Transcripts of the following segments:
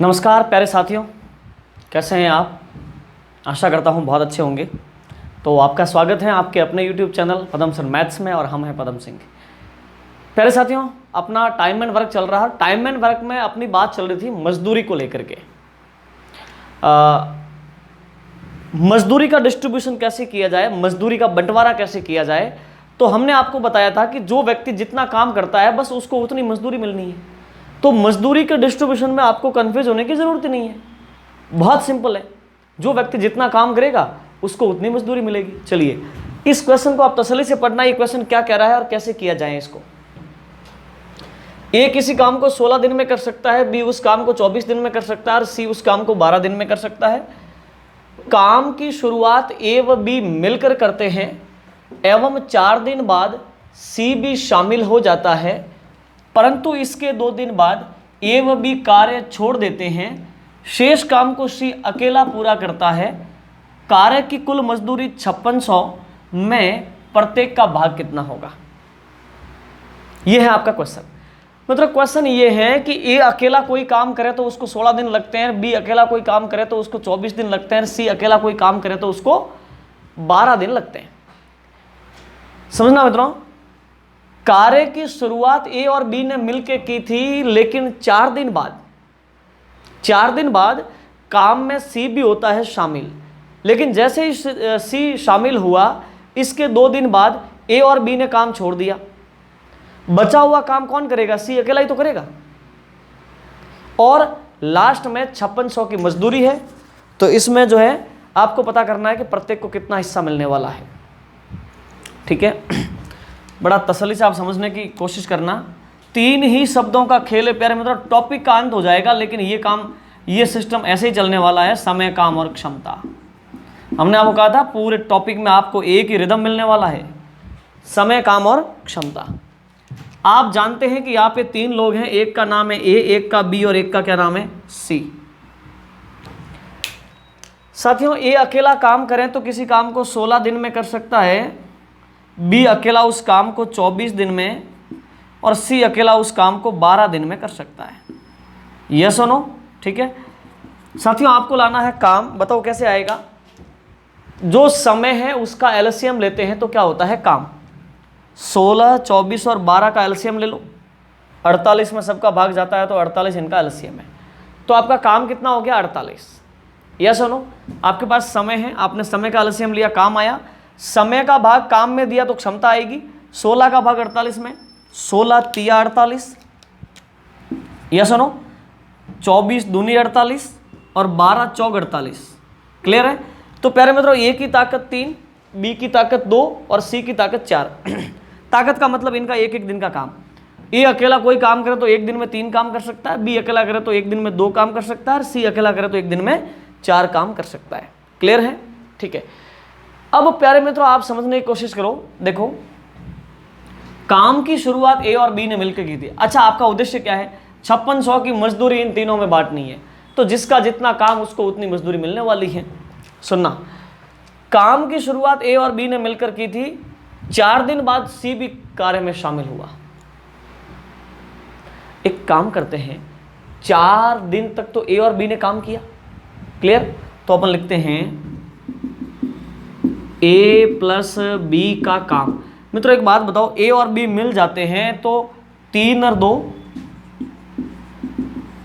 नमस्कार प्यारे साथियों, कैसे हैं आप। आशा करता हूं बहुत अच्छे होंगे। तो आपका स्वागत है आपके अपने YouTube चैनल पदम सर मैथ्स में, और हम हैं पदम सिंह। प्यारे साथियों, अपना टाइम एंड वर्क चल रहा है। टाइम एंड वर्क में अपनी बात चल रही थी मजदूरी को लेकर के। मजदूरी का डिस्ट्रीब्यूशन कैसे किया जाए, मजदूरी का बंटवारा कैसे किया जाए। तो हमने आपको बताया था कि जो व्यक्ति जितना काम करता है बस उसको उतनी मजदूरी मिलनी है। तो मजदूरी के डिस्ट्रीब्यूशन में आपको कंफ्यूज होने की जरूरत ही नहीं है, बहुत सिंपल है। जो व्यक्ति जितना काम करेगा उसको उतनी मजदूरी मिलेगी। चलिए इस क्वेश्चन को आप तसल्ली से पढ़ना, ये क्वेश्चन क्या कह रहा है और कैसे किया जाए इसको। ए किसी काम को 16 दिन में कर सकता है, बी उस काम को 24 दिन में कर सकता है, और सी उस काम को 12 दिन में कर सकता है। काम की शुरुआत ए व बी मिलकर करते हैं एवं 4 दिन बाद सी भी शामिल हो जाता है, परंतु इसके 2 दिन बाद ए व बी कार्य छोड़ देते हैं। शेष काम को सी अकेला पूरा करता है। कार्य की कुल मजदूरी 5600 में प्रत्येक का भाग कितना होगा। यह है आपका क्वेश्चन। मतलब क्वेश्चन ये है कि ए अकेला कोई काम करे तो उसको 16 दिन लगते हैं, बी अकेला कोई काम करे तो उसको 24 दिन लगते हैं, सी अकेला कोई काम करे तो उसको 12 दिन लगते हैं। समझना मित्रों, कार्य की शुरुआत ए और बी ने मिलकर की थी, लेकिन 4 दिन बाद काम में सी भी होता है शामिल। लेकिन जैसे ही सी शामिल हुआ, इसके 2 दिन बाद ए और बी ने काम छोड़ दिया। बचा हुआ काम कौन करेगा? सी अकेला ही तो करेगा। और लास्ट में 5600 की मजदूरी है। तो इसमें जो है आपको पता करना है कि प्रत्येक को कितना हिस्सा मिलने वाला है। ठीक है, बड़ा तसल्ली से आप समझने की कोशिश करना। 3 ही शब्दों का खेल है प्यारे मित्रों। टॉपिक का अंत हो जाएगा, लेकिन ये सिस्टम ऐसे ही चलने वाला है। समय, काम और क्षमता। हमने आपको कहा था पूरे टॉपिक में आपको एक ही रिदम मिलने वाला है, समय, काम और क्षमता। आप जानते हैं कि यहाँ पे 3 लोग हैं, एक का नाम है ए, एक का बी और एक का क्या नाम है? सी। साथियों, ए अकेला काम करें तो किसी काम को 16 दिन में कर सकता है, बी अकेला उस काम को 24 दिन में, और सी अकेला उस काम को 12 दिन में कर सकता है। यस और नो? ठीक है साथियों, आपको लाना है काम। बताओ कैसे आएगा। जो समय है उसका एलसीएम लेते हैं तो क्या होता है? काम। 16, 24 और 12 का एलसीएम ले लो। 48 में सबका भाग जाता है तो 48 इनका एलसीएम है। तो आपका काम कितना हो गया? 48। यस और नो? आपके पास समय है, आपने समय का एलसीएम लिया, काम आया। समय का भाग काम में दिया तो क्षमता आएगी। 16 का भाग 48 में, 16 तिया 48। यस और नो? 24 दूनी 48 और 12 चौक 48। क्लियर है? तो प्यारे मित्रों, ए की ताकत 3, बी की ताकत 2 और सी की ताकत 4। ताकत का मतलब इनका एक एक दिन का काम। ए अकेला कोई काम करे तो एक दिन में 3 काम कर सकता है, बी अकेला करे तो एक दिन में 2 काम कर सकता है, और सी अकेला करे तो एक दिन में 4 काम कर सकता है। क्लियर है? ठीक है। अब प्यारे मित्रों, आप समझने की कोशिश करो। देखो, काम की शुरुआत ए और बी ने मिलकर की थी। अच्छा, आपका उद्देश्य क्या है? 5600 की मजदूरी इन तीनों में बांटनी है। तो जिसका जितना काम उसको उतनी मजदूरी मिलने वाली है। सुनना, काम की शुरुआत ए और बी ने मिलकर की थी। 4 दिन बाद सी भी कार्य में शामिल हुआ। एक काम करते हैं, 4 दिन तक तो ए और बी ने काम किया। क्लियर? तो अपन लिखते हैं ए प्लस बी का काम। मित्रों एक बात बताओ, ए और बी मिल जाते हैं तो 3 और 2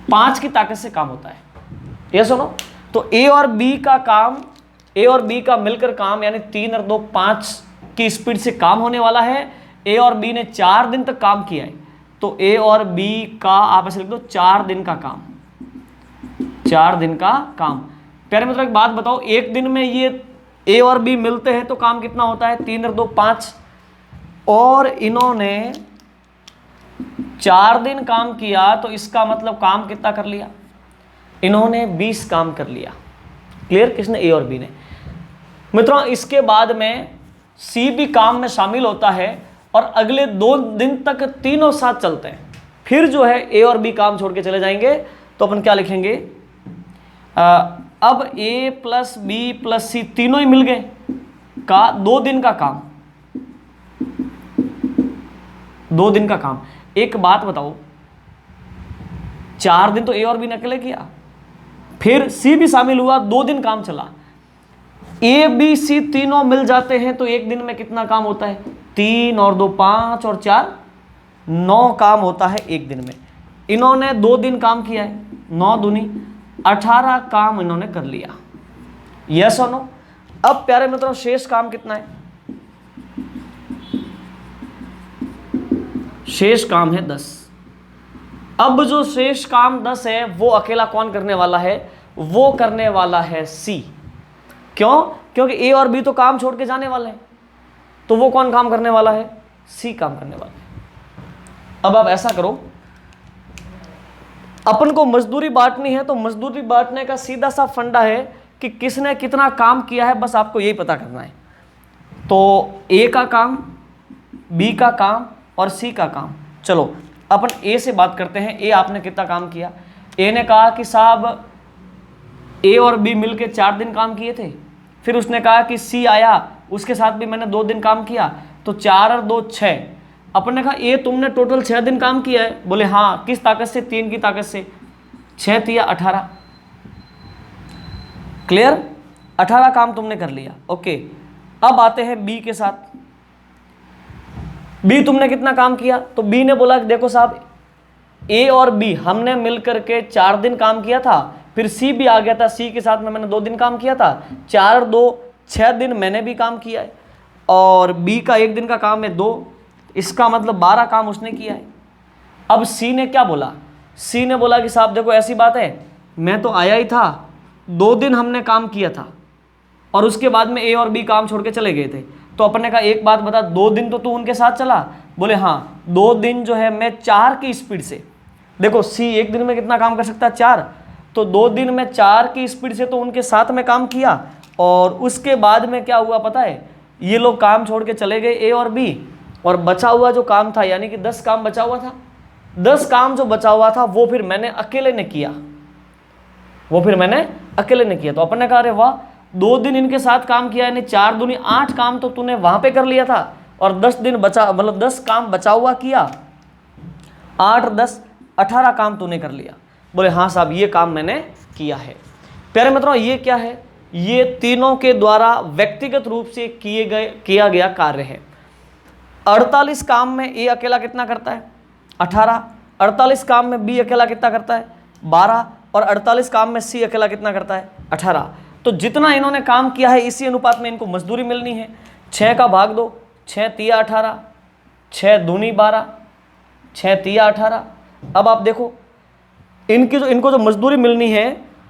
5 की ताकत से काम होता है। ये सुनो, तो ए और बी का काम, ए और बी का मिलकर काम, यानी 3 और 2 5 की स्पीड से काम होने वाला है। ए और बी ने 4 दिन तक काम किया है, तो ए और बी का आप ऐसे लिख दो 4 दिन का काम। 4 दिन का काम। प्यारे मित्रों एक बात बताओ, एक दिन में ये ए और बी मिलते हैं तो काम कितना होता है? 3 और 2 5। और इन्होंने 4 दिन काम किया, तो इसका मतलब काम कितना कर लिया? इन्होंने 20 काम कर लिया। क्लियर? किसने? ए और बी ने। मित्रों इसके बाद में सी भी काम में शामिल होता है, और अगले 2 दिन तक तीनों साथ चलते हैं। फिर जो है ए और बी काम छोड़ के चले जाएंगे। तो अपन क्या लिखेंगे? अब ए प्लस बी प्लस सी तीनों ही मिल गए का 2 दिन का काम। 2 दिन का काम। एक बात बताओ, 4 दिन तो ए और बी ने अकेले किया, फिर सी भी शामिल हुआ, 2 दिन काम चला। ए बी सी तीनों मिल जाते हैं तो एक दिन में कितना काम होता है? 3 और 2 5 और 4 9 काम होता है एक दिन में। इन्होंने 2 दिन काम किया है, 9 दूनी 18 काम इन्होंने कर लिया। यस और नो? अब प्यारे मित्रों शेष काम कितना है? शेष काम है 10। अब जो शेष काम 10 है वो अकेला कौन करने वाला है? वो करने वाला है सी। क्यों? क्योंकि ए और बी तो काम छोड़ के जाने वाले हैं, तो वो कौन काम करने वाला है? सी काम करने वाला है। अब आप ऐसा करो, अपन को मजदूरी बांटनी है तो मजदूरी बांटने का सीधा सा फंडा है कि किसने कितना काम किया है, बस आपको यही पता करना है। तो ए का काम, बी का काम और सी का काम। चलो अपन ए से बात करते हैं। ए आपने कितना काम किया? ए ने कहा कि साहब ए और बी मिलके 4 दिन काम किए थे। फिर उसने कहा कि सी आया, उसके साथ भी मैंने 2 दिन काम किया, तो 4 और 2 6। अपन ने कहा ए तुमने टोटल 6 दिन काम किया है। बोले हाँ, किस ताकत से? 3 की ताकत से। 6 तिया 18। क्लियर? 18 काम तुमने कर लिया। ओके, अब आते हैं बी के साथ। बी तुमने कितना काम किया? तो बी ने बोला कि देखो साहब ए और बी हमने मिलकर के 4 दिन काम किया था, फिर सी भी आ गया था, सी के साथ में मैंने 2 दिन काम किया था, 4 और 2 6 दिन मैंने भी काम किया है, और बी का 1 दिन का काम है 2, इसका मतलब 12 काम उसने किया है। अब सी ने क्या बोला? सी ने बोला कि साहब देखो ऐसी बात है, मैं तो आया ही था, 2 दिन हमने काम किया था और उसके बाद में ए और बी काम छोड़ के चले गए थे। तो अपन ने कहा एक बात बता, 2 दिन तो तू उनके साथ चला? बोले हाँ, 2 दिन जो है मैं 4 की स्पीड से, देखो सी 1 दिन में कितना काम कर सकता है? 4, तो 2 दिन में 4 की स्पीड से तो उनके साथ में काम किया, और उसके बाद में क्या हुआ पता है? ये लोग काम छोड़ के चले गए ए और बी, और बचा हुआ जो काम था, यानी कि 10 काम बचा हुआ था, 10 काम जो बचा हुआ था वो फिर मैंने अकेले ने किया, तो अपन ने कहा अरे वाह, 2 दिन इनके साथ काम किया, यानी 4 दूनी 8 काम तो तूने वहां पे कर लिया था, और 10 दिन बचा, मतलब 10 काम बचा हुआ किया, 8 और 10 18 काम तूने कर लिया। बोले हाँ साहब ये काम मैंने किया है। प्यारे मित्रों ये क्या है? ये तीनों के द्वारा व्यक्तिगत रूप से किया गया कार्य है। 48 काम में ए अकेला कितना करता है? 18। 48 काम में बी अकेला कितना करता है? 12। और 48 काम में सी अकेला कितना करता है? 18। तो जितना इन्होंने काम किया है इसी अनुपात में इनको मजदूरी मिलनी है। 6 का भाग दो, 6 तिया 18, 6 दूनी 12, 6 तिया 18। अब आप देखो इनको जो मजदूरी मिलनी है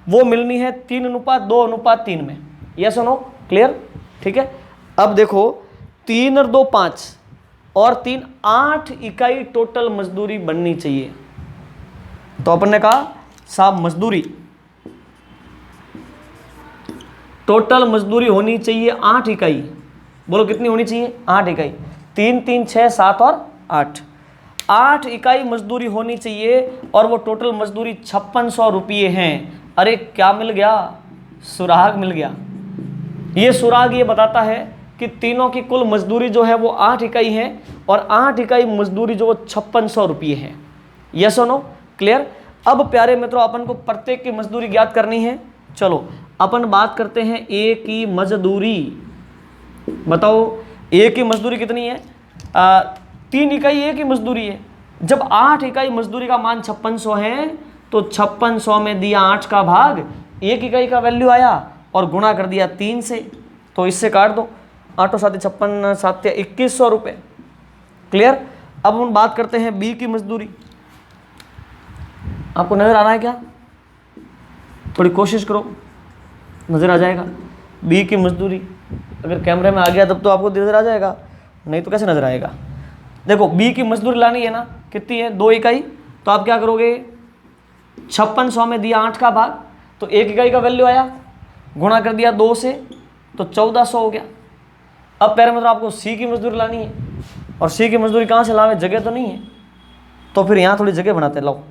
वो मिलनी है 3:2:3 में। यस और नो? क्लियर? ठीक है। अब देखो 3 और 2 5 और 3 8 इकाई टोटल मजदूरी बननी चाहिए। तो अपन ने कहा साहब मजदूरी, टोटल मजदूरी होनी चाहिए 8 इकाई। बोलो कितनी होनी चाहिए? 8 इकाई। 3 3 6 7 और 8, 8 इकाई मजदूरी होनी चाहिए, और वो टोटल मजदूरी 5600 रुपये हैं। अरे क्या मिल गया? सुराग मिल गया। ये सुराग ये बताता है कि तीनों की कुल मजदूरी जो है वो 8 इकाई है, और 8 इकाई मजदूरी जो वो 5600 रुपये है। यस और नो? क्लियर? अब प्यारे मित्रों अपन को प्रत्येक की मजदूरी ज्ञात करनी है। चलो अपन बात करते हैं ए की मजदूरी। बताओ ए की मजदूरी कितनी है? 3 इकाई ए की मजदूरी है। जब 8 इकाई मजदूरी का मान 5600 है, तो 5600 में दिया 8 का भाग, 1 इकाई का वैल्यू आया और गुणा कर दिया 3 से, तो इससे काट दो। 8 7 56 7 2100 रुपये। क्लियर? अब हम बात करते हैं बी की मजदूरी। आपको नजर आ रहा है क्या? थोड़ी कोशिश करो, नजर आ जाएगा। बी की मजदूरी अगर कैमरे में आ गया तब तो आपको नजर आ जाएगा, नहीं तो कैसे नजर आएगा? देखो बी की मजदूरी लानी है ना, कितनी है? 2 इकाई। तो आप क्या करोगे? 5600 में दिया 8 का भाग, तो 1 इकाई का वैल्यू आया, गुणा कर दिया 2 से, तो 1400 हो गया। अब प्यारे मतलब आपको सी की मजदूरी लानी है, और सी की मजदूरी कहाँ से लावे? जगह तो नहीं है, तो फिर यहाँ थोड़ी जगह बनाते लो।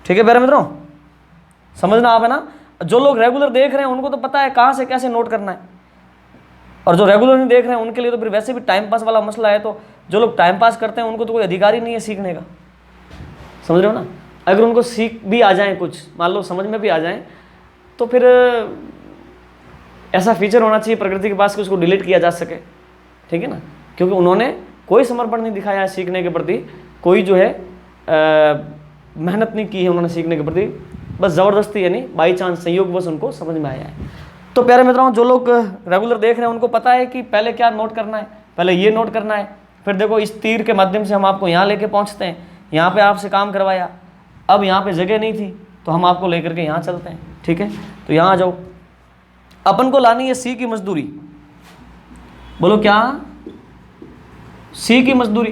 ठीक है प्यारे मित्रों, समझना आप है ना? जो लोग रेगुलर देख रहे हैं उनको तो पता है कहाँ से कैसे नोट करना है, और जो रेगुलर नहीं देख रहे हैं उनके लिए तो फिर वैसे भी टाइम पास वाला मसला है। तो जो लोग टाइम पास करते हैं उनको तो कोई अधिकार ही नहीं है सीखने का, समझ रहे हो ना? अगर उनको सीख भी आ जाए, कुछ मान लो समझ में भी आ जाए, तो फिर ऐसा फीचर होना चाहिए प्रकृति के पास कि उसको डिलीट किया जा सके, ठीक है ना, क्योंकि उन्होंने कोई समर्पण नहीं दिखाया है सीखने के प्रति, कोई जो है मेहनत नहीं की है उन्होंने सीखने के प्रति, बस ज़बरदस्ती यानी बाई चांस संयोग बस उनको समझ में आया है। तो प्यारे मित्रों, जो लोग रेगुलर देख रहे हैं उनको पता है कि पहले क्या नोट करना है, पहले ये नोट करना है, फिर देखो इस तीर के माध्यम से हम आपको यहाँ लेके पहुँचते हैं, यहाँ पे आपसे काम करवाया, अब यहाँ पे जगह नहीं थी तो हम आपको लेकर के यहाँ चलते हैं, ठीक है। तो यहाँ आ जाओ, अपन को लानी है सी की मजदूरी, बोलो क्या, सी की मजदूरी।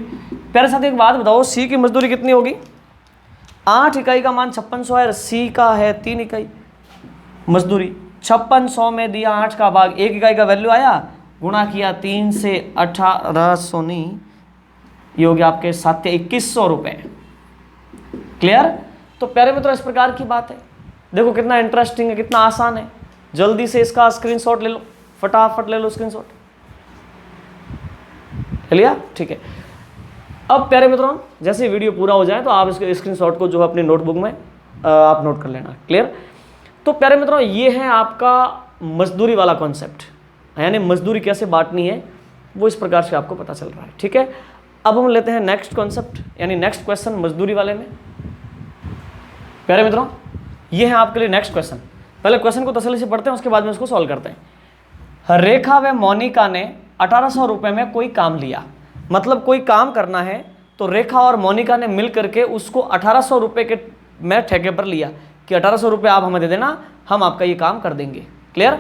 प्यारे साथ एक बात बताओ, सी की मजदूरी कितनी होगी, 8 इकाई का मान 5600 है, सी का है 3 इकाई मजदूरी, 5600 में दिया 8 का भाग, 1 इकाई का वैल्यू आया, गुणा किया 3 से 1800 नहीं, ये हो गया आपके 2100 रुपये। क्लियर। तो प्यारे मित्रों इस प्रकार की बात है, देखो कितना इंटरेस्टिंग है, कितना आसान है। जल्दी से इसका स्क्रीनशॉट ले लो, फटाफट ले लो स्क्रीनशॉट, ले लिया, ठीक है। अब प्यारे मित्रों जैसे वीडियो पूरा हो जाए तो आप इसके स्क्रीनशॉट को जो है अपनी नोटबुक में आप नोट कर लेना। क्लियर। तो प्यारे मित्रों ये है आपका मजदूरी वाला कॉन्सेप्ट, यानी मजदूरी कैसे बांटनी है वो इस प्रकार से आपको पता चल रहा है, ठीक है। अब हम लेते हैं नेक्स्ट कॉन्सेप्ट, यानी नेक्स्ट क्वेश्चन मजदूरी वाले में। प्यारे मित्रों ये है आपके लिए नेक्स्ट क्वेश्चन, पहले क्वेश्चन को तसल्ली से पढ़ते हैं, उसके बाद में उसको सॉल्व करते हैं। रेखा व मोनिका ने 1800 रुपये में कोई काम लिया, मतलब कोई काम करना है तो रेखा और मोनिका ने मिल करके उसको 1800 रुपये के में ठेके पर लिया कि 1800 रुपये आप हमें दे देना, हम आपका ये काम कर देंगे। क्लियर।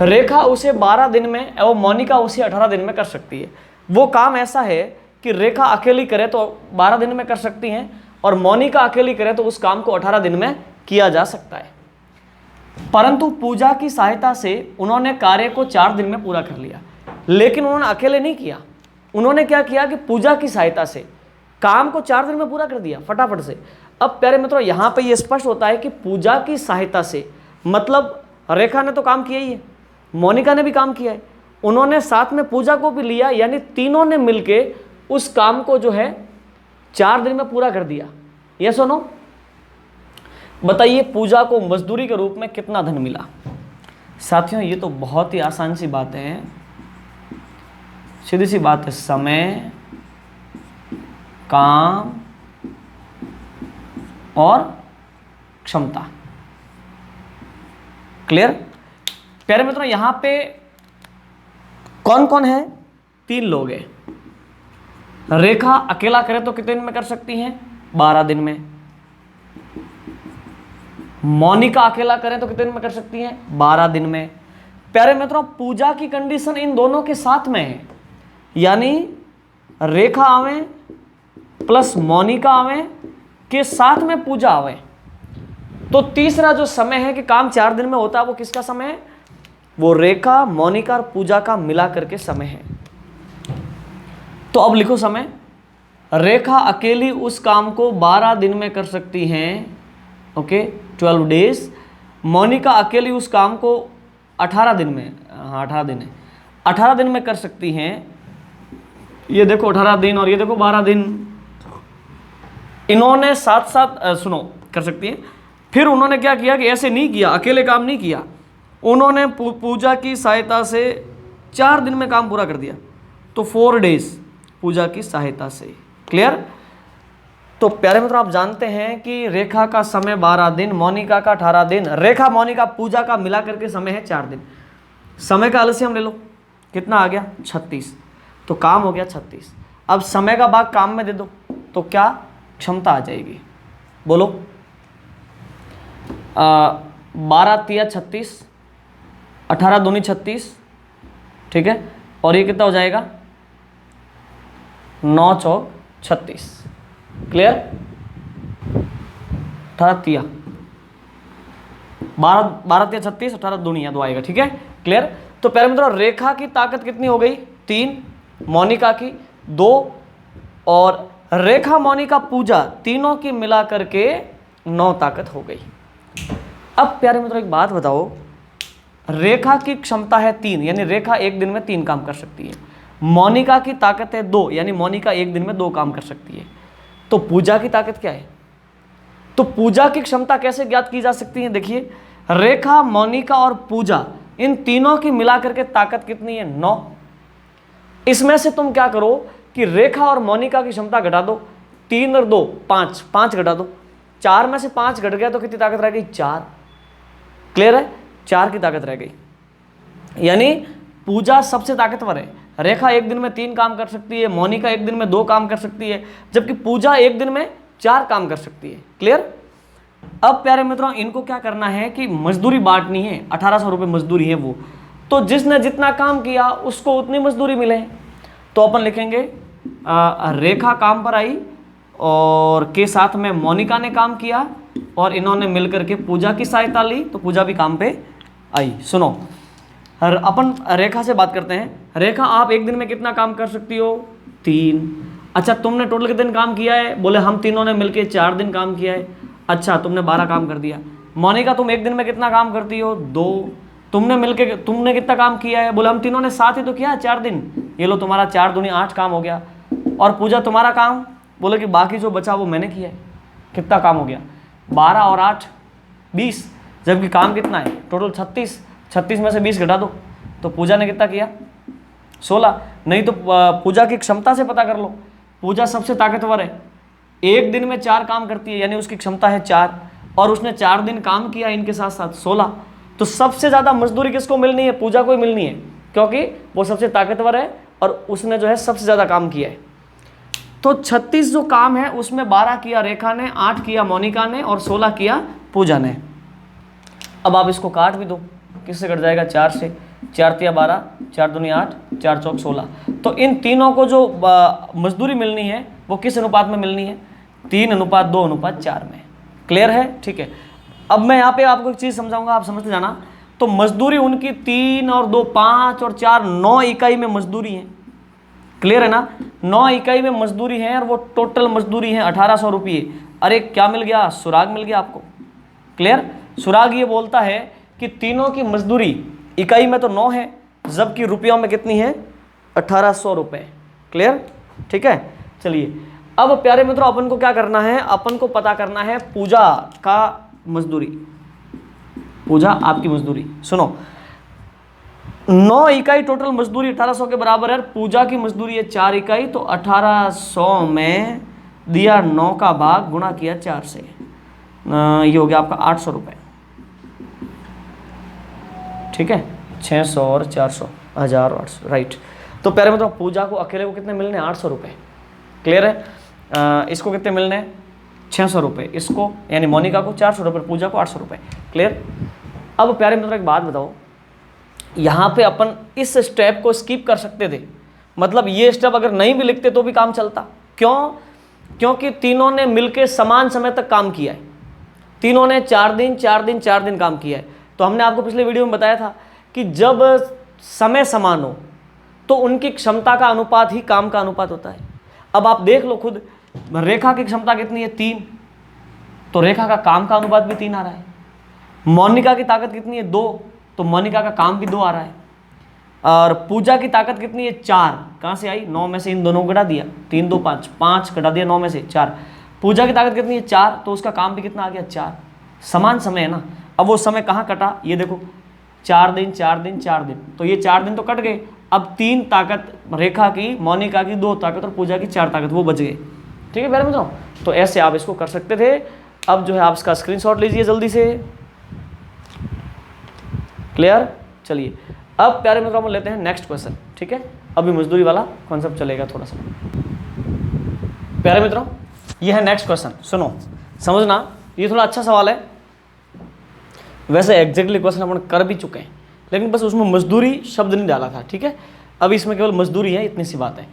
रेखा उसे 12 दिन में और मोनिका उसे 18 दिन में कर सकती है। वो काम ऐसा है कि रेखा अकेली करे तो 12 दिन में कर सकती हैं और मोनिका अकेली करे तो उस काम को 18 दिन में किया जा सकता है, परंतु पूजा की सहायता से उन्होंने कार्य को 4 दिन में पूरा कर लिया। लेकिन उन्होंने अकेले नहीं किया, उन्होंने क्या किया कि पूजा की सहायता से काम को 4 दिन में पूरा कर दिया फटाफट से। अब प्यारे मित्रों यहाँ पे ये स्पष्ट होता है कि पूजा की सहायता से मतलब रेखा ने तो काम किया ही है, मोनिका ने भी काम किया है, उन्होंने साथ में पूजा को भी लिया, यानी तीनों ने मिलके उस काम को जो है 4 दिन में पूरा कर दिया। ये सुनो, बताइए पूजा को मजदूरी के रूप में कितना धन मिला। साथियों ये तो बहुत ही आसान सी बातें हैं, सीधी सी बात है, समय, काम और क्षमता। क्लियर। प्यारे मित्रों यहां पे कौन कौन है, 3 लोग हैं। रेखा अकेला करे तो कितने दिन में कर सकती हैं, 12 दिन में। मोनिका अकेला करे तो कितने दिन में कर सकती हैं, 12 दिन में। प्यारे मित्रों पूजा की कंडीशन इन दोनों के साथ में है, यानी रेखा आवे प्लस मोनिका आवे के साथ में पूजा आवे, तो तीसरा जो समय है कि काम 4 दिन में होता है वो किसका समय है, वो रेखा, मोनिका और पूजा का मिला करके समय है। तो अब लिखो समय, रेखा अकेली उस काम को 12 दिन में कर सकती हैं, ओके 12 डेज। मोनिका अकेली उस काम को 18 दिन में, हाँ 18 दिन है, 18 दिन में कर सकती हैं। ये देखो 18 दिन और ये देखो 12 दिन, इन्होंने साथ साथ सुनो कर सकती हैं। फिर उन्होंने क्या किया कि ऐसे नहीं किया, अकेले काम नहीं किया, उन्होंने पूजा की सहायता से 4 दिन में काम पूरा कर दिया, तो 4 डेज पूजा की सहायता से। क्लियर। तो प्यारे मित्रों आप जानते हैं कि रेखा का समय 12 दिन, मोनिका का 18 दिन, रेखा मोनिका पूजा का मिला करके समय है 4 दिन। समय का एलसीएम ले लो, कितना आ गया 36, तो काम हो गया 36। अब समय का भाग काम में दे दो तो क्या क्षमता आ जाएगी, बोलो 12 तिया 36, 18 दूनी 36, ठीक है, और ये कितना हो जाएगा 9 चौक 36। क्लियर। 18 तिया 12 तिया 36, 18 दूनी 2 आएगा, ठीक है। क्लियर। तो प्यारे मित्रों रेखा की ताकत कितनी हो गई 3, मोनिका की 2 और रेखा मोनिका पूजा तीनों की मिला करके 9 ताकत हो गई। अब प्यारे मित्रों एक बात बताओ, रेखा की क्षमता है 3, यानी रेखा एक दिन में 3 काम कर सकती है। मोनिका की ताकत है 2, यानी मोनिका एक दिन में 2 काम कर सकती है। तो पूजा की ताकत क्या है, तो पूजा की क्षमता कैसे ज्ञात की जा सकती है? देखिए, रेखा, मोनिका और पूजा, इन तीनों की मिलाकर के ताकत कितनी है? 9। इसमें से तुम क्या करो कि रेखा और मोनिका की क्षमता घटा दो, 3 और 2 5, 5 घटा दो, 4 में से 5 घट गया तो कितनी ताकत रह गई? 4। क्लियर है? 4 की ताकत रह गई। यानी पूजा सबसे ताकतवर है। रेखा एक दिन में 3 काम कर सकती है, मोनिका एक दिन में 2 काम कर सकती है, जबकि पूजा एक दिन में 4 काम कर सकती है। क्लियर? अब प्यारे मित्रों, इनको क्या करना है कि मजदूरी बांटनी है। 1800 रुपये मजदूरी है वो, तो जिसने जितना काम किया उसको उतनी मजदूरी मिले। तो अपन लिखेंगे रेखा काम पर आई और के साथ में मोनिका ने काम किया और इन्होंने मिलकर के पूजा की सहायता ली, तो पूजा भी काम पे आई। सुनो, अपन रेखा से बात करते हैं। रेखा, आप एक दिन में कितना काम कर सकती हो? 3। अच्छा, तुमने टोटल कितने दिन काम किया है? बोले हम तीनों ने मिलके 4 दिन काम किया है। अच्छा, तुमने 12 काम कर दिया। मोनिका, तुम एक दिन में कितना काम करती हो? 2। तुमने कितना काम किया है? बोले हम तीनों ने साथ ही तो किया है 4 दिन। ये लो तुम्हारा 4 दूनी 8 काम हो गया। और पूजा, तुम्हारा काम? बोले कि बाकी जो बचा वो मैंने किया है। कितना काम हो गया? 12 और 8 20, जबकि काम कितना है? टोटल 36। 36 में से 20 घटा दो, तो पूजा ने कितना किया? 16। नहीं तो पूजा की क्षमता से पता कर लो। पूजा सबसे ताकतवर है, एक दिन में 4 काम करती है, यानी उसकी क्षमता है 4, और उसने 4 दिन काम किया इनके साथ साथ 16। तो सबसे ज़्यादा मजदूरी किसको मिलनी है? पूजा को ही मिलनी है, क्योंकि वो सबसे ताकतवर है और उसने जो है सबसे ज़्यादा काम किया है। तो 36 जो काम है उसमें 12 किया रेखा ने, 8 किया मोनिका ने और 16 किया पूजा ने। अब आप इसको काट भी दो, किससे कट जाएगा? 4 से। 4 तिया 12, 4 दूनी 8, 4 चौक 16। तो इन तीनों को जो मजदूरी मिलनी है वो किस अनुपात में मिलनी है? 3:2:4 में। क्लियर है? ठीक है। अब मैं यहाँ पे आपको एक चीज़ समझाऊंगा, आप समझते जाना। तो मजदूरी उनकी 3 और 2 5 और 4 9 इकाई में मजदूरी है। क्लियर है ना? 9 इकाई में मजदूरी है और वो टोटल मजदूरी है 1800 रुपये। अरे क्या मिल गया? सुराग मिल गया आपको। क्लियर? सुराग ये बोलता है कि तीनों की मजदूरी इकाई में तो 9 है, जबकि रुपयों में कितनी है? 1800 रुपये। क्लियर? ठीक है। चलिए, अब प्यारे मित्रों, अपन को क्या करना है? अपन को पता करना है पूजा का मजदूरी। पूजा आपकी मजदूरी सुनो, 9 इकाई टोटल मजदूरी 1800 के बराबर है। पूजा की मजदूरी है 4 इकाई, तो 1800 में दिया 9 का भाग गुणा किया 4 से, ये हो गया आपका 800 रुपये। ठीक है, 600 और 400, 1800, राइट। तो प्यारे मतलब पूजा को अकेले को कितने मिलने? 800 रुपये। क्लियर है? इसको कितने मिलने हैं? 600 रुपये। इसको यानी मोनिका को 400 रुपये, पूजा को 800 रुपये। क्लियर? अब प्यारे मित्रों एक बात बताओ, यहाँ पे अपन इस स्टेप को स्किप कर सकते थे, मतलब ये स्टेप अगर नहीं भी लिखते तो भी काम चलता। क्यों? क्योंकि तीनों ने मिलके समान समय तक काम किया है। तीनों ने 4 दिन 4 दिन 4 दिन काम किया है। तो हमने आपको पिछले वीडियो में बताया था कि जब समय समान हो तो उनकी क्षमता का अनुपात ही काम का अनुपात होता है। अब आप देख लो खुद, रेखा की क्षमता कितनी है? 3, तो रेखा का काम का अनुपात भी 3 आ रहा है। मोनिका की ताकत कितनी है? 2, तो मोनिका का काम भी 2 आ रहा है। और पूजा की ताकत कितनी है? 4, कहाँ से आई? 9 में से इन दोनों को घटा दिया, 3 2 5, 5 घटा दिया 9 में से 4। पूजा की ताकत कितनी है? 4, तो उसका काम भी कितना आ गया? 4। समान समय है ना। अब वो समय कहाँ कटा? ये देखो, 4 दिन 4 दिन 4 दिन, तो ये 4 दिन तो कट गए। अब 3 ताकत रेखा की, मोनिका की 2 ताकत और पूजा की 4 ताकत, वो बच गए। ठीक है प्यारे मित्रों, तो ऐसे आप इसको कर सकते थे। अब जो है आप इसका स्क्रीनशॉट लीजिए जल्दी से। क्लियर? चलिए, अब प्यारे मित्रों हम लेते हैं नेक्स्ट क्वेश्चन। ठीक है, अभी मजदूरी वाला कॉन्सेप्ट चलेगा थोड़ा सा। प्यारे मित्रों, ये है नेक्स्ट क्वेश्चन, सुनो समझना, ये थोड़ा अच्छा सवाल है। वैसे एग्जैक्टली क्वेश्चन अपन कर भी चुके हैं, लेकिन बस उसमें मजदूरी शब्द नहीं डाला था। ठीक है, अब इसमें केवल मजदूरी है, इतनी सी बात है।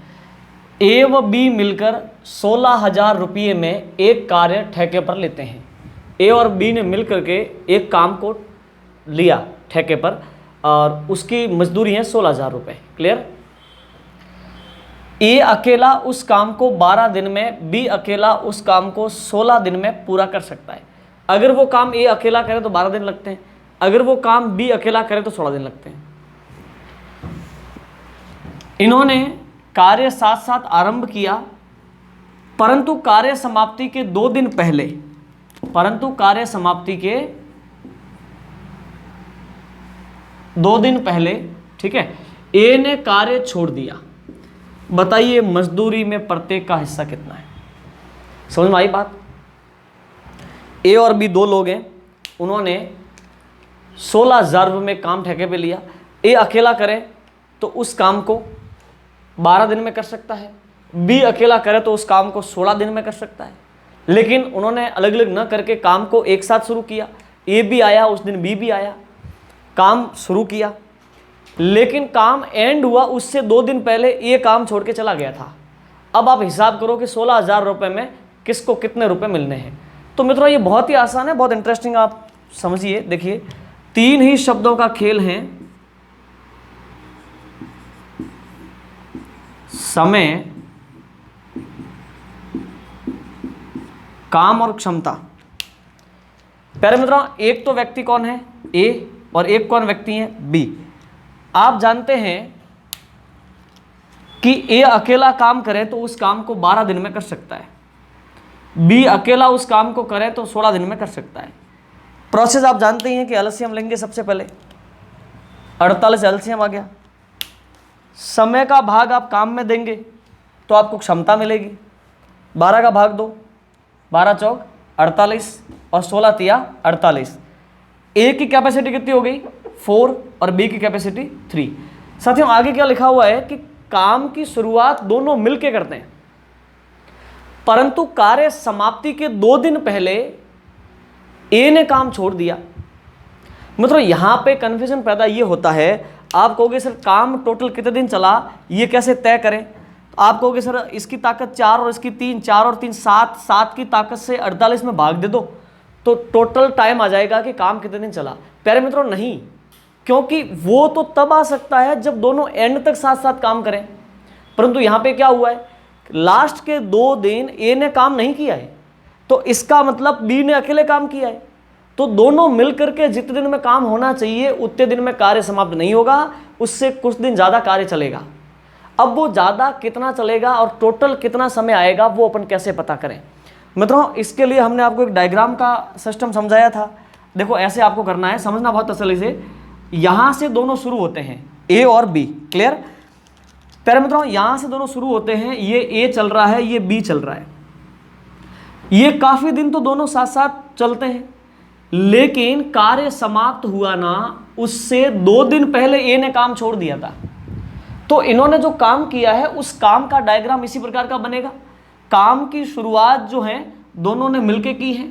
ए व बी मिलकर 16,000 रुपये में एक कार्य ठेके पर लेते हैं। ए और बी ने मिलकर के एक काम को लिया ठेके पर और उसकी मजदूरी है 16,000 रुपये। क्लियर? ए अकेला उस काम को 12 दिन में, बी अकेला उस काम को 16 दिन में पूरा कर सकता है। अगर वो काम ए अकेला करे तो 12 दिन लगते हैं, अगर वो काम बी अकेला करे तो 16 दिन लगते हैं। इन्होंने कार्य साथ साथ आरंभ किया, परंतु कार्य समाप्ति के 2 दिन पहले परंतु कार्य समाप्ति के 2 दिन पहले, ठीक है, ए ने कार्य छोड़ दिया। बताइए मजदूरी में प्रत्येक का हिस्सा कितना है? समझ में आई बात? ए और बी 2 लोग हैं, उन्होंने 16,000 रुपये में काम ठेके पे लिया। ए अकेला करे तो उस काम को 12 दिन में कर सकता है, बी अकेला करे तो उस काम को 16 दिन में कर सकता है। लेकिन उन्होंने अलग अलग न करके काम को एक साथ शुरू किया। ए भी आया उस दिन, बी भी आया, काम शुरू किया, लेकिन काम एंड हुआ उससे 2 दिन पहले ए काम छोड़ के चला गया था। अब आप हिसाब करो कि 16,000 रुपये में किसको कितने रुपए मिलने हैं। तो मित्रों ये बहुत ही आसान है, बहुत इंटरेस्टिंग, आप समझिए। देखिए 3 ही शब्दों का खेल है, समय, काम और क्षमता। प्यारे मित्रों, एक तो व्यक्ति कौन है? ए, और एक कौन व्यक्ति है? बी। आप जानते हैं कि ए अकेला काम करे तो उस काम को 12 दिन में कर सकता है, बी अकेला उस काम को करे तो 16 दिन में कर सकता है। प्रोसेस आप जानते ही हैं कि एलसीएम लेंगे सबसे पहले, 48 एलसीएम आ गया। समय का भाग आप काम में देंगे तो आपको क्षमता मिलेगी, 12 का भाग दो, 12 चौक 48 और 16 तिया 48। ए की कैपेसिटी कितनी हो गई? 4 और बी की कैपेसिटी 3। साथियों आगे क्या लिखा हुआ है कि काम की शुरुआत दोनों मिलके करते हैं, परंतु कार्य समाप्ति के 2 दिन पहले ए ने काम छोड़ दिया। मतलब यहां पे कंफ्यूजन पैदा ये होता है, आप कहोगे सर काम टोटल कितने दिन चला, ये कैसे तय करें? तो आप कहोगे सर इसकी ताकत 4 और इसकी 3, 4 और 3 7, 7 की ताकत से 48 में भाग दे दो तो टोटल टाइम आ जाएगा कि काम कितने दिन चला। प्यारे मित्रों नहीं, क्योंकि वो तो तब आ सकता है जब दोनों एंड तक साथ साथ काम करें, परंतु यहां पे क्या हुआ है, लास्ट के 2 दिन ए ने काम नहीं किया है, तो इसका मतलब बी ने अकेले काम किया है। तो दोनों मिलकर के जितने दिन में काम होना चाहिए उतने दिन में कार्य समाप्त नहीं होगा, उससे कुछ दिन ज़्यादा कार्य चलेगा। अब वो ज़्यादा कितना चलेगा और टोटल कितना समय आएगा वो अपन कैसे पता करें? मित्रों इसके लिए हमने आपको एक डायग्राम का सिस्टम समझाया था। देखो ऐसे आपको करना है, समझना बहुत तसल्ली से। यहाँ से दोनों शुरू होते हैं, ए और बी, क्लियर? प्यारे मित्रों यहाँ से दोनों शुरू होते हैं, ये ए चल रहा है, ये बी चल रहा है। ये काफ़ी दिन तो दोनों साथ साथ चलते हैं, लेकिन कार्य समाप्त हुआ ना उससे 2 दिन पहले ए ने काम छोड़ दिया था। तो इन्होंने जो काम किया है उस काम का डायग्राम इसी प्रकार का बनेगा। काम की शुरुआत जो है दोनों ने मिलके की है,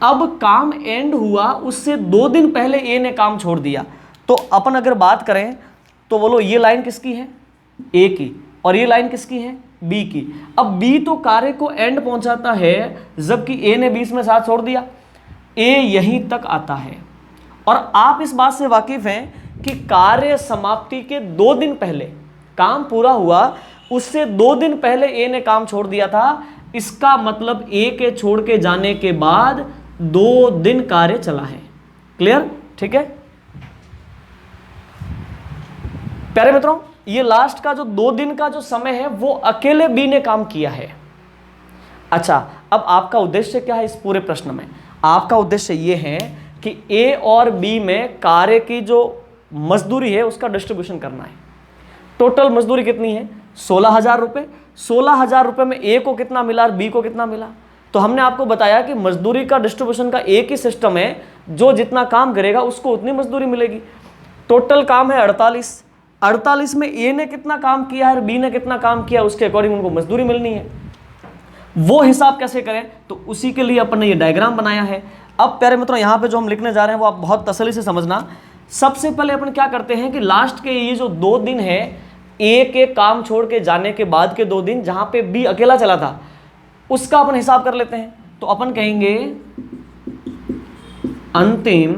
अब काम एंड हुआ उससे 2 दिन पहले ए ने काम छोड़ दिया। तो अपन अगर बात करें तो बोलो ये लाइन किसकी है? ए की, और ये लाइन किसकी है? बी की। अब बी तो कार्य को एंड पहुंचाता है जबकि ए ने बीच में साथ छोड़ दिया, ए यहीं तक आता है। और आप इस बात से वाकिफ हैं कि कार्य समाप्ति के 2 दिन पहले काम पूरा हुआ, उससे 2 दिन पहले ए ने काम छोड़ दिया था। इसका मतलब ए के छोड़ के जाने के बाद 2 दिन कार्य चला है। क्लियर? ठीक है प्यारे मित्रों, ये लास्ट का जो 2 दिन का जो समय है वो अकेले बी ने काम किया है। अच्छा, अब आपका उद्देश्य क्या है इस पूरे प्रश्न में? आपका उद्देश्य ये है कि ए और बी में कार्य की जो मजदूरी है उसका डिस्ट्रीब्यूशन करना है। टोटल मजदूरी कितनी है? 16,000 रुपये। 16,000 रुपये में ए को कितना मिला और बी को कितना मिला? तो हमने आपको बताया कि मजदूरी का डिस्ट्रीब्यूशन का एक ही सिस्टम है, जो जितना काम करेगा उसको उतनी मजदूरी मिलेगी। टोटल काम है 48। 48 में ए ने कितना काम किया है और बी ने कितना काम किया, उसके अकॉर्डिंग उनको मजदूरी मिलनी है। वो हिसाब कैसे करें? तो उसी के लिए अपन ने ये डायग्राम बनाया है। अब प्यारे मित्रों यहाँ पे जो हम लिखने जा रहे हैं वो आप बहुत तसल्ली से समझना। सबसे पहले अपन क्या करते हैं कि लास्ट के ये जो 2 दिन है, ए के काम छोड़ के जाने के बाद के 2 दिन जहां पे बी अकेला चला था, उसका अपन हिसाब कर लेते हैं। तो अपन कहेंगे अंतिम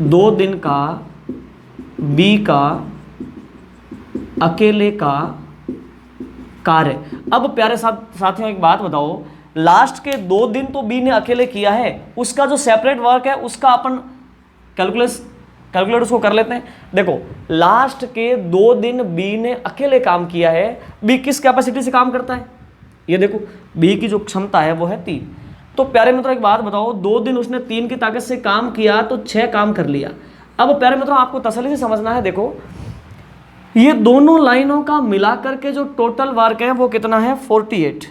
2 दिन का बी का अकेले का कार्य। अब प्यारे साथियों एक बात बताओ, लास्ट के 2 दिन तो बी ने अकेले किया है, उसका जो सेपरेट वर्क है उसका अपन कैलकुलेट उसको कर लेते हैं। देखो लास्ट के 2 दिन बी ने अकेले काम किया है। बी किस कैपेसिटी से काम करता है? ये देखो बी की जो क्षमता है वो है 3। तो प्यारे मित्रों एक बात बताओ, 2 दिन उसने 3 की ताकत से काम किया तो 6 काम कर लिया। अब प्यारे मित्रों आपको तसल्ली से समझना है, देखो ये दोनों लाइनों का मिलाकर के जो टोटल वर्क है वो कितना है 48।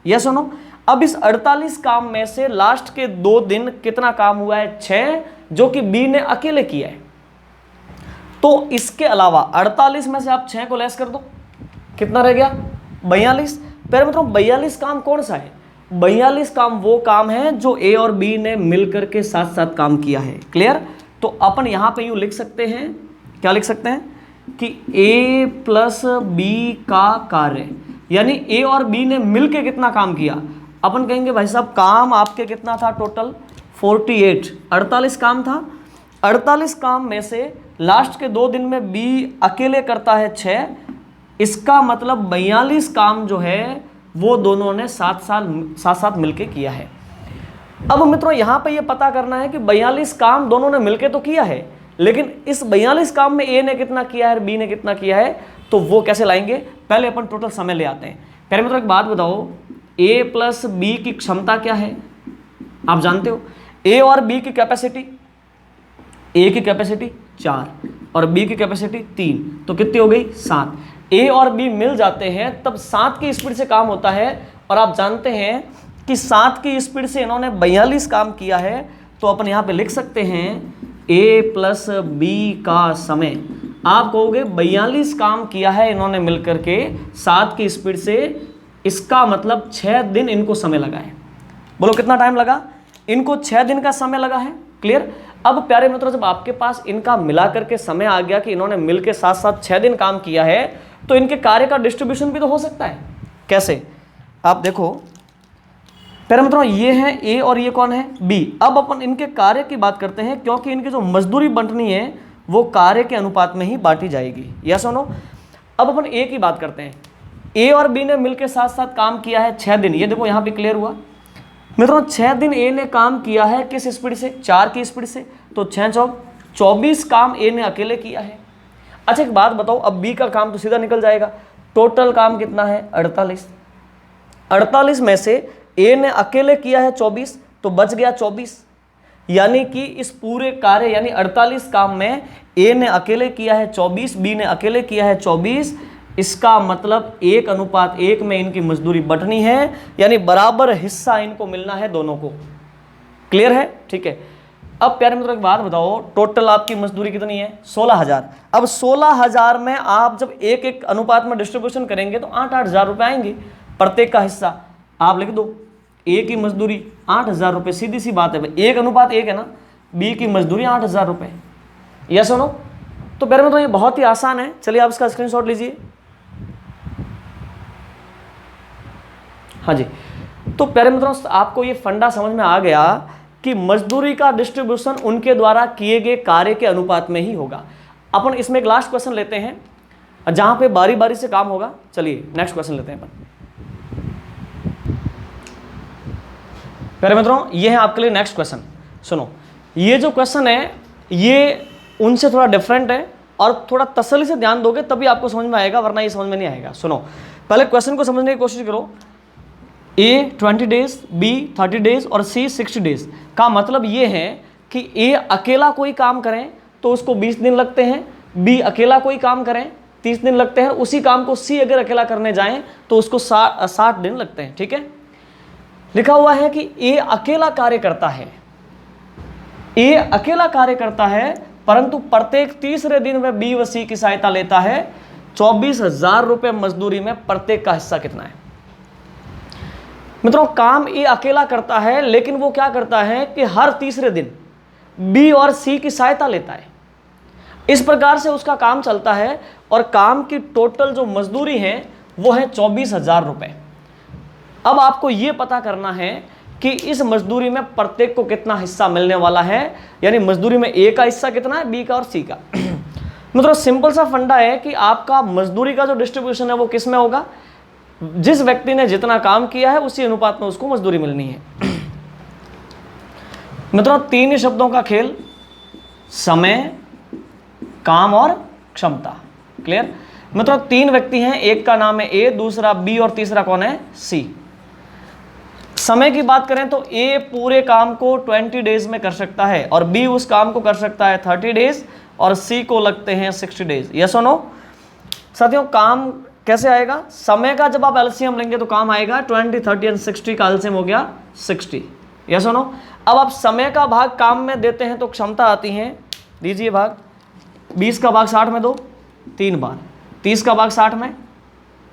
यस सुनो, अब इस 48 काम में से लास्ट के 2 दिन कितना काम हुआ है 6, जो कि बी ने अकेले किया है। तो इसके अलावा 48 में से आप 6 को लेस कर दो, कितना रह गया 42। प्यारे मित्रों 42 काम कौन सा है, 42 काम वो काम है जो ए और बी ने मिलकर के साथ साथ काम किया है। क्लियर? तो अपन यहां पे यूं लिख सकते हैं, क्या लिख सकते हैं कि ए प्लस बी का कार्य, यानी ए और बी ने मिलके कितना काम किया। अपन कहेंगे भाई साहब काम आपके कितना था टोटल 48, 48 काम था। 48 काम में से लास्ट के 2 दिन में बी अकेले करता है 6, इसका मतलब 42 काम जो है वो दोनों ने साथ साथ मिलके किया है। अब मित्रों यहां पे ये पता करना है कि 42 काम दोनों ने मिलके तो किया है, लेकिन इस 42 काम में ए ने कितना किया है और बी ने कितना किया है, तो वो कैसे लाएंगे, पहले अपन टोटल समय ले आते हैं। पहले मित्रों एक बात बताओ, ए प्लस बी की क्षमता क्या है, आप जानते हो। ए और बी की कैपेसिटी, ए की कैपेसिटी 4 और बी की कैपेसिटी 3, तो कितनी हो गई 7। ए और बी मिल जाते हैं तब 7 की स्पीड से काम होता है, और आप जानते हैं कि 7 की स्पीड से इन्होंने 42 काम किया है। तो अपन यहाँ पे लिख सकते हैं ए प्लस बी का समय, आप कहोगे 42 काम किया है इन्होंने मिलकर के 7 की स्पीड से, इसका मतलब 6 दिन इनको समय लगा है। बोलो कितना टाइम लगा, इनको 6 दिन का समय लगा है। क्लियर? अब प्यारे मित्रों जब आपके पास इनका मिला करके समय आ गया कि इन्होंने मिलकर साथ साथ 6 दिन काम किया है, तो इनके कार्य का डिस्ट्रीब्यूशन भी तो हो सकता है। कैसे? आप देखो प्यारे मित्रों ये है ए और ये कौन है बी। अब अपन इनके कार्य की बात करते हैं, क्योंकि इनकी जो मजदूरी बंटनी है वो कार्य के अनुपात में ही बांटी जाएगी। या सुनो, अब अपन ए की बात करते हैं। ए और बी ने मिलकर साथ साथ काम किया है 6 दिन, ये देखो यहाँ पे क्लियर हुआ मित्रों। 6 दिन ए ने काम किया है किस स्पीड से, 4 की स्पीड से, तो 6 चौक 24 काम ए ने अकेले किया है। अच्छा एक बात बताओ, अब बी का काम तो सीधा निकल जाएगा, टोटल काम कितना है 48। 48 में से ए ने अकेले किया है 24, तो बच गया 24, यानी कि इस पूरे कार्य यानी 48 काम में ए ने अकेले किया है 24, बी ने अकेले किया है 24, इसका मतलब 1:1 में इनकी मजदूरी बंटनी है, यानी बराबर हिस्सा इनको मिलना है दोनों को। क्लियर है? ठीक है। अब प्यारे मित्रों एक बात बताओ, टोटल आपकी मजदूरी कितनी है 16,000। अब 16,000 में आप जब एक एक अनुपात में डिस्ट्रीब्यूशन करेंगे तो 8-8 हज़ार रुपये आएंगे प्रत्येक का हिस्सा। आप लिख दो ए की मजदूरी 8,000 रुपये, सीधी सी बात है भाई, 1:1 है ना, बी की मजदूरी 8,000 रुपये। यस सुनो, तो प्यारे मित्रों ये बहुत ही आसान है। चलिए आप इसका स्क्रीनशॉट लीजिए। हाँ जी, तो प्यारे मित्रों आपको ये फंडा समझ में आ गया कि मजदूरी का डिस्ट्रीब्यूशन उनके द्वारा किए गए कार्य के अनुपात में ही होगा। अपन इसमें एक लास्ट क्वेश्चन लेते हैं जहां पे बारी बारी से काम होगा। चलिए नेक्स्ट क्वेश्चन लेते हैं अपन। प्यारे मित्रों ये है आपके लिए नेक्स्ट क्वेश्चन। सुनो, ये जो क्वेश्चन है ये उनसे थोड़ा डिफरेंट है, और थोड़ा तसल्ली से ध्यान दोगे तभी आपको समझ में आएगा, वरना ये समझ में नहीं आएगा। सुनो, पहले क्वेश्चन को समझने की कोशिश करो। ए 20 डेज, बी 30 डेज और सी 60 डेज का मतलब ये है कि ए अकेला कोई काम करें तो उसको 20 दिन लगते हैं, बी अकेला कोई काम करें 30 दिन लगते हैं, उसी काम को सी अगर अकेला करने जाएं तो उसको 60 दिन लगते हैं। ठीक है, लिखा हुआ है कि ए अकेला कार्य करता है, ए अकेला कार्य करता है, परंतु प्रत्येक तीसरे दिन वह बी व सी की सहायता लेता है। 24,000 रुपये मजदूरी में प्रत्येक का हिस्सा कितना है। मित्रों काम ए अकेला करता है, लेकिन वो क्या करता है कि हर तीसरे दिन बी और सी की सहायता लेता है। इस प्रकार से उसका काम चलता है, और काम की टोटल जो मजदूरी है वो है 24,000 रुपये। अब आपको ये पता करना है कि इस मजदूरी में प्रत्येक को कितना हिस्सा मिलने वाला है, यानी मजदूरी में ए का हिस्सा कितना है, बी का और सी का। मित्रों सिंपल सा फंडा है कि आपका मजदूरी का जो डिस्ट्रीब्यूशन है वो किस में होगा, जिस व्यक्ति ने जितना काम किया है उसी अनुपात में उसको मजदूरी मिलनी है। मित्रों 3 ही शब्दों का खेल, समय, काम और क्षमता। क्लियर? मित्रों 3 व्यक्ति हैं, एक का नाम है ए, दूसरा बी और तीसरा कौन है सी। समय की बात करें तो ए पूरे काम को 20 डेज में कर सकता है और बी उस काम को कर सकता है 30 डेज और सी को लगते हैं 60 डेज। यस और नो? साथियों काम कैसे आएगा? समय का जब आप एलसीएम लेंगे तो काम आएगा 20, 30 एंड 60 का एलसीएम हो गया 60। यस और नो? अब आप समय का भाग काम में देते हैं तो क्षमता आती है, दीजिए भाग 20 का भाग 60 में दो 3 बार, 30 का भाग 60 में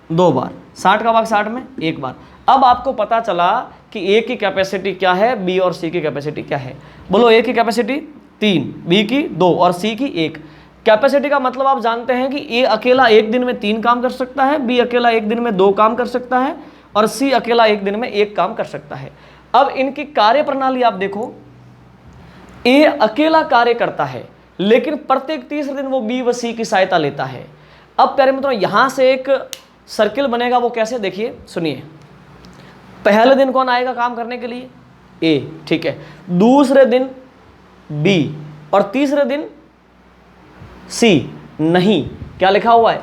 2 बार, 60 का भाग 60 में 1 बार। अब आपको पता चला कि ए की कैपेसिटी क्या है, बी और सी की कैपेसिटी क्या है। बोलो, ए की कैपेसिटी 3, बी की 2 और सी की 1। कैपेसिटी का मतलब आप जानते हैं कि ए अकेला एक दिन में 3 काम कर सकता है, बी अकेला एक दिन में 2 काम कर सकता है और सी अकेला एक दिन में 1 काम कर सकता है। अब इनकी कार्य प्रणाली आप देखो, ए अकेला कार्य करता है लेकिन प्रत्येक तीसरे दिन वो बी व सी की सहायता लेता है। अब प्यारे मित्रों यहां से एक सर्किल बनेगा, वो कैसे देखिए सुनिए। पहले दिन कौन आएगा काम करने के लिए? ए, ठीक है। दूसरे दिन बी और तीसरे दिन सी नहीं। क्या लिखा हुआ है?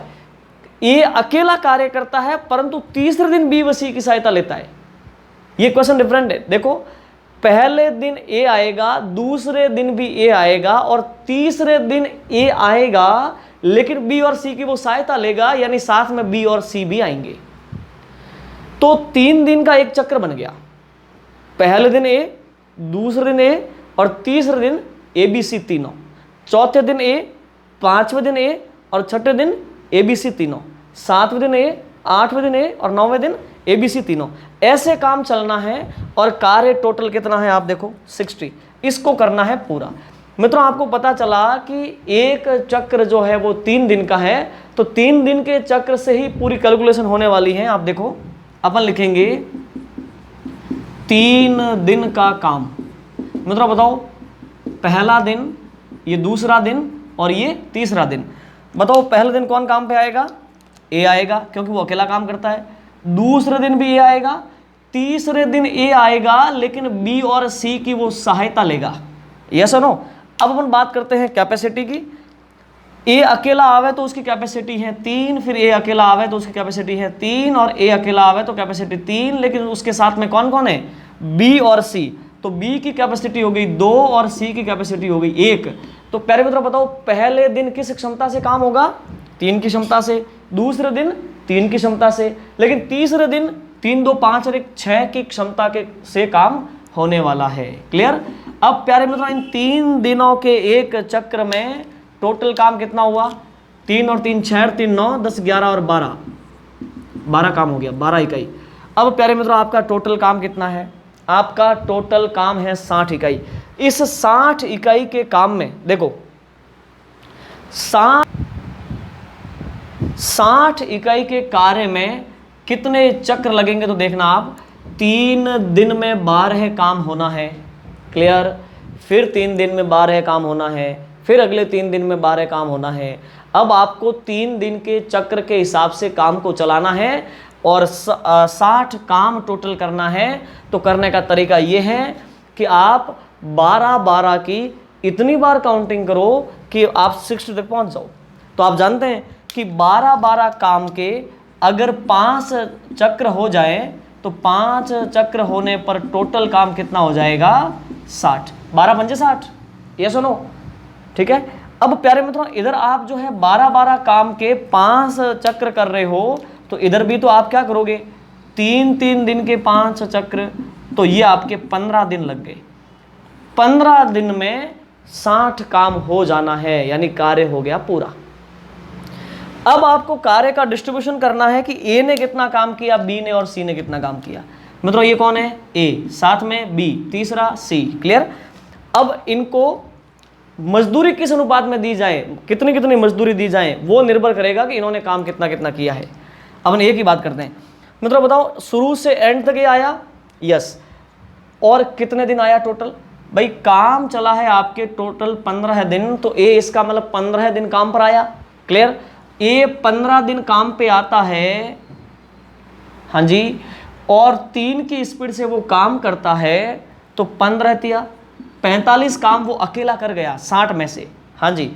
ए अकेला कार्य करता है परंतु तीसरे दिन बी व सी की सहायता लेता है। ये क्वेश्चन डिफरेंट है। देखो, पहले दिन ए आएगा, दूसरे दिन भी ए आएगा और तीसरे दिन ए आएगा लेकिन बी और सी की वो सहायता लेगा, यानी साथ में बी और सी भी आएंगे। तो 3 दिन का एक चक्र बन गया। पहले दिन ए, दूसरे दिन ए और तीसरे दिन ए बी सी तीनों, चौथे दिन ए, पांचवें दिन ए और छठे दिन ए बी सी तीनों, सातवें दिन ए, आठवें दिन ए और 9वें दिन ए बी सी तीनों। ऐसे काम चलना है और कार्य टोटल कितना है आप देखो 60। इसको करना है पूरा। मित्रों आपको पता चला कि एक चक्र जो है वो 3 दिन का है, तो 3 दिन के चक्र से ही पूरी कैलकुलेशन होने वाली है। आप देखो, अपन लिखेंगे 3 दिन का काम। मित्रों बताओ, पहला दिन, ये दूसरा दिन और ये तीसरा दिन। बताओ पहले दिन कौन काम पे आएगा? ए आएगा क्योंकि वो अकेला काम करता है। दूसरे दिन भी ए आएगा, तीसरे दिन ए आएगा लेकिन बी और सी की वो सहायता लेगा। यस और नो? अब अपन बात करते हैं कैपेसिटी की। ए अकेला आवे तो उसकी कैपेसिटी है 3, फिर ए अकेला आवे तो उसकी कैपेसिटी है 3 और ए अकेला आवे तो कैपेसिटी 3, लेकिन उसके साथ में कौन कौन है? बी और सी। तो बी की कैपेसिटी हो गई 2 और सी की कैपेसिटी हो गई 1। तो प्यारे मित्रों बताओ, पहले दिन किस क्षमता से काम होगा? 3 की क्षमता से। दूसरे दिन 3 की क्षमता से, लेकिन तीसरे दिन 3, 2, 5 और 1, 6 की क्षमता के से काम होने वाला है। क्लियर? अब प्यारे मित्रों, इन 3 दिनों के एक चक्र में टोटल काम कितना हुआ? 3 और 3 6, 3 9, 10 11 और 12 काम हो गया, 12 इकाई। अब प्यारे मित्रों आपका टोटल काम कितना है? आपका टोटल काम है 60 इकाई। इस 60 इकाई के काम में देखो, 60 इकाई के कार्य में कितने चक्र लगेंगे तो देखना आप। 3 दिन में 12 काम होना है। क्लियर? फिर 3 दिन में 12 काम होना है, फिर अगले 3 दिन में 12 काम होना है। अब आपको 3 दिन के चक्र के हिसाब से काम को चलाना है और 60 काम टोटल करना है। तो करने का तरीका ये है कि आप 12-12 की इतनी बार काउंटिंग करो कि आप 60 तक पहुंच जाओ। तो आप जानते हैं कि 12-12 काम के अगर 5 चक्र हो जाए तो 5 चक्र होने पर टोटल काम कितना हो जाएगा? 60। 12 पंजे 60। ये सुनो, ठीक है। अब प्यारे मित्रों, इधर आप जो है 12-12 काम के 5 चक्र कर रहे हो, तो इधर भी तो आप क्या करोगे? 3-3 दिन के 5 चक्र, तो ये आपके 15 दिन लग गए। 15 दिन में 60 काम हो जाना है, यानी कार्य हो गया पूरा। अब आपको कार्य का डिस्ट्रीब्यूशन करना है कि ए ने कितना काम किया, बी ने और सी ने कितना काम किया। मित्रों ये कौन है? ए, साथ में बी, तीसरा सी। क्लियर? अब इनको मजदूरी किस अनुपात में दी जाए, कितनी कितनी मजदूरी दी जाए, वो निर्भर करेगा कि इन्होंने काम कितना कितना किया है। अब हम एक ही बात करते हैं। मित्रों बताओ, शुरू से एंड तक ये आया? यस। और कितने दिन आया टोटल? भाई काम चला है आपके टोटल 15 दिन, तो ए इसका मतलब 15 दिन काम पर आया। क्लियर? ए 15 दिन काम पे आता है, हाँ जी, और 3 की स्पीड से वो काम करता है, तो 15 45 काम वो अकेला कर गया 60 में से, हाँ जी।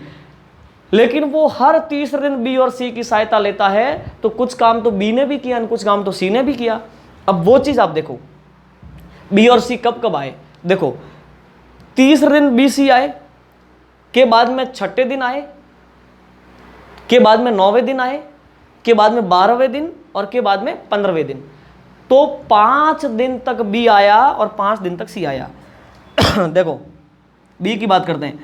लेकिन वो हर तीसरे दिन बी और सी की सहायता लेता है, तो कुछ काम तो बी ने भी किया, कुछ काम तो सी ने भी किया। अब वो चीज़ आप देखो, बी और सी कब कब आए, देखो तीसरे दिन बी सी आए, के बाद में छठे दिन आए, के बाद में 9वें दिन आए, के बाद में 12वें दिन और के बाद में 15वें दिन। तो 5 दिन तक बी आया और 5 दिन तक सी आया। देखो बी की बात करते हैं।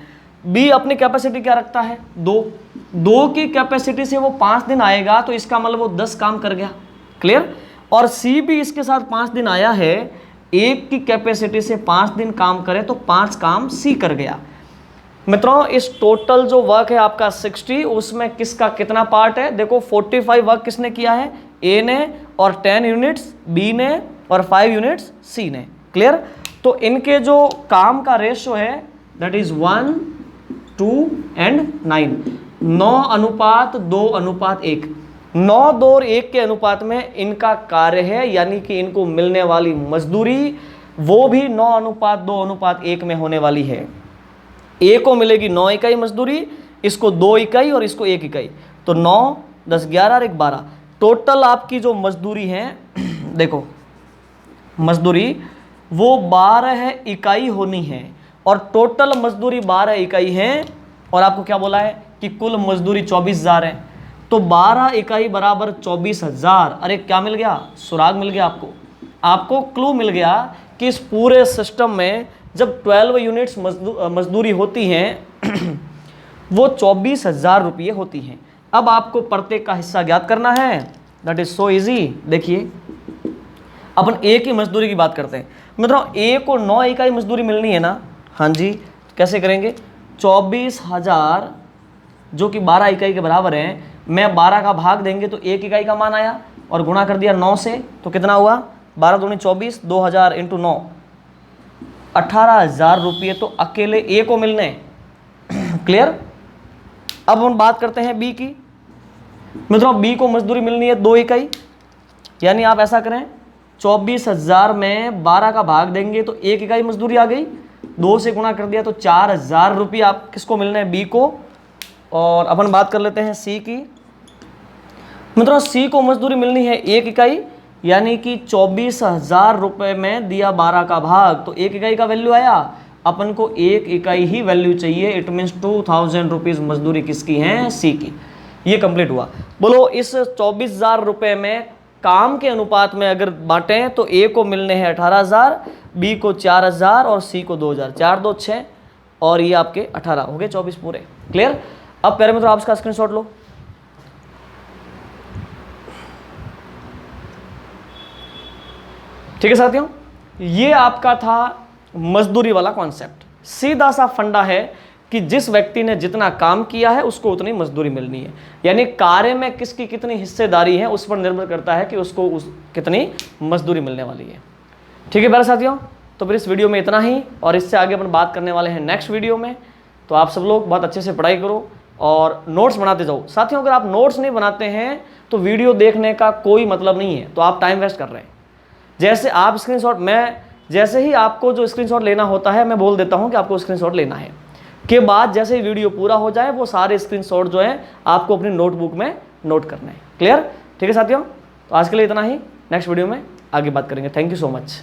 बी अपनी कैपेसिटी क्या रखता है, 2 की कैपेसिटी से वो 5 दिन आएगा, तो इसका मतलब वो 10 काम कर गया। क्लियर। और सी भी इसके साथ 5 दिन आया है, 1 की कैपेसिटी से 5 दिन काम करे तो 5 काम सी कर गया। मित्रों इस टोटल जो वर्क है आपका 60, उसमें किसका कितना पार्ट है, देखो 45 वर्क किसने किया है, ए ने, और 10 यूनिट्स बी ने, और 5 यूनिट्स सी ने। क्लियर। तो इनके जो काम का रेशो है दैट इज 1, 2 एंड 9, 9:2:1, 9, 2 और 1 के अनुपात में इनका कार्य है, यानी कि इनको मिलने वाली मजदूरी वो भी 9:2:1 में होने वाली है। ए को मिलेगी 9 इकाई मजदूरी, इसको 2 इकाई और इसको 1 इकाई, तो 9, 10, 11 और 1, 12। टोटल आपकी जो मजदूरी है देखो मजदूरी वो 12 इकाई होनी है, और टोटल मजदूरी 12 इकाई है, और आपको क्या बोला है कि कुल मजदूरी 24,000 है। तो 12 इकाई बराबर 24,000। अरे क्या मिल गया, सुराग मिल गया आपको क्लू मिल गया कि इस पूरे सिस्टम में जब 12 यूनिट्स मजदूरी होती हैं वो 24,000 रुपये होती हैं। अब आपको प्रत्येक का हिस्सा ज्ञात करना है, दैट इज सो इजी। देखिए अपन ए की मजदूरी की बात करते हैं। मतलब ए को 9 इकाई मजदूरी मिलनी है ना, हाँ जी, कैसे करेंगे, 24,000 जो कि 12 इकाई के बराबर है, मैं 12 का भाग देंगे तो 1 इकाई का मान आया, और गुणा कर दिया 9 से, तो कितना हुआ, 12 दूनी 24, 2000 इंटू 9, 18,000 रुपये तो अकेले ए को मिलने। क्लियर। अब हम बात करते हैं बी की। मित्रों बी को मजदूरी मिलनी है 2 इकाई, यानी आप ऐसा करें 24,000 में 12 का भाग देंगे तो 1 इकाई मजदूरी आ गई, 2 से गुणा कर दिया तो 4,000 रुपये आप किसको मिलने हैं, बी को। और अपन बात कर लेते हैं सी की। मित्रों सी को मजदूरी मिलनी है 1 इकाई, यानी कि 24,000 रुपये में दिया 12 का भाग, तो 1 इकाई का वैल्यू आया, अपन को 1 इकाई ही वैल्यू चाहिए। इट मीन्स 2,000 रुपीज़ मजदूरी किसकी है, सी की। ये कंप्लीट हुआ। बोलो इस 24,000 रुपये में काम के अनुपात में अगर बांटें तो ए को मिलने हैं 18,000, बी को 4,000 और सी को 2,000। 4, 2, 6 और ये आपके 18 हो गए 24 पूरे। क्लियर। अब प्यारे मित्रों आप इसका स्क्रीनशॉट लो। ठीक है साथियों, ये आपका था मजदूरी वाला कॉन्सेप्ट। सीधा सा फंडा है कि जिस व्यक्ति ने जितना काम किया है उसको उतनी मजदूरी मिलनी है, यानी कार्य में किसकी कितनी हिस्सेदारी है उस पर निर्भर करता है कि उसको कितनी मजदूरी मिलने वाली है। ठीक है प्यारे साथियों, तो फिर इस वीडियो में इतना ही, और इससे आगे अपन बात करने वाले हैं नेक्स्ट वीडियो में। तो आप सब लोग बहुत अच्छे से पढ़ाई करो और नोट्स बनाते जाओ। साथियों अगर आप नोट्स नहीं बनाते हैं तो वीडियो देखने का कोई मतलब नहीं है, तो आप टाइम वेस्ट कर रहे हैं। जैसे आप स्क्रीनशॉट, मैं जैसे ही आपको जो स्क्रीनशॉट लेना होता है मैं बोल देता हूं कि आपको स्क्रीनशॉट लेना है, के बाद जैसे ही वीडियो पूरा हो जाए वो सारे स्क्रीनशॉट जो है आपको अपनी नोटबुक में नोट करना है। क्लियर। ठीक है साथियों, तो आज के लिए इतना ही, नेक्स्ट वीडियो में आगे बात करेंगे। Thank you so much.